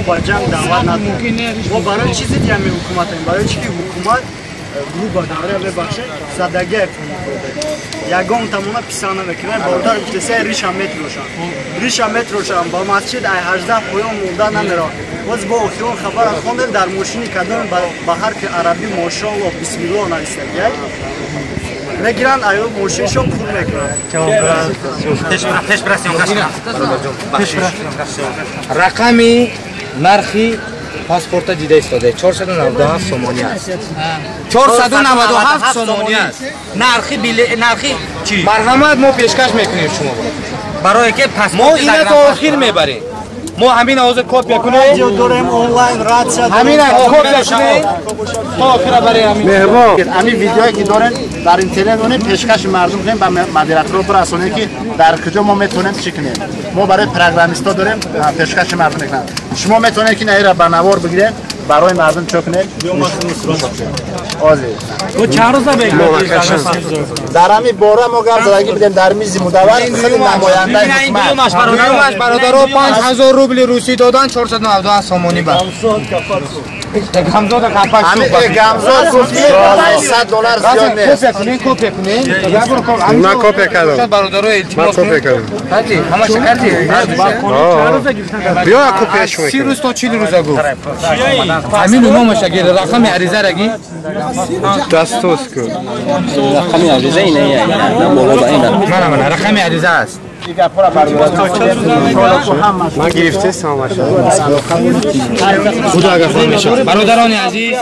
با جنگ دعوت نداریم. ما برای چیزی دیگه حکومت این برای چی حکومت گروه داره ببخشید صدقه یگان تمام پیسانه میکنه بالدار بتسه ریش متروشان با مسجد ای 18 پایان مونده نمیره باز با اخیران خبر خوندن در ماشینی کدام با حرف عربی ماشاءالله بسم الله نوشته میگیرن ایو ماشینشون پول میکنن رقمی نرخی پاسپورت دیده ایستاده 497 سومانی است 497 سومانی است نرخی چی؟ مرحمت ما پیشکش میکنیم شما برای که پاسپورت ما اینه تا آخر میبریم ما همین آواز کپی کنیم داریم آنلاین رد شد همین کپی کنیم تا آخر برای همین مهربان همین ویدیویی که دارن در اینترنت اون پیشکش مردم کنیم با مدیریت رو برسونیم که در کجا ما میتونیم چی کنیم ما برای پروگرامیستا داریم پیشکش مردم میکنیم شما میتونید که نه را برنامه بگیرید برای مردم چه کنید آزی تو چند روزه بگید در همین باره ما گرد زدگی بدیم در میز مدور خیلی نماینده حکومت برادرها 5000 روبل روسی دادن 497 سومانی با گمزاد کپاش همین گمزاد گفت $100 زیاد نیست کپی کنین من کپی کردم برادرها التماس کپی کردم کردی همش کردی بیا کپیش میکنم 30 روز تا 40 روز گفت همین نامش اگر رقم عریضه رگی دستوس کن رقم عریضه اینه یعنی مولا اینه من رقم عریضه است من گرفته سامش برادران عزیز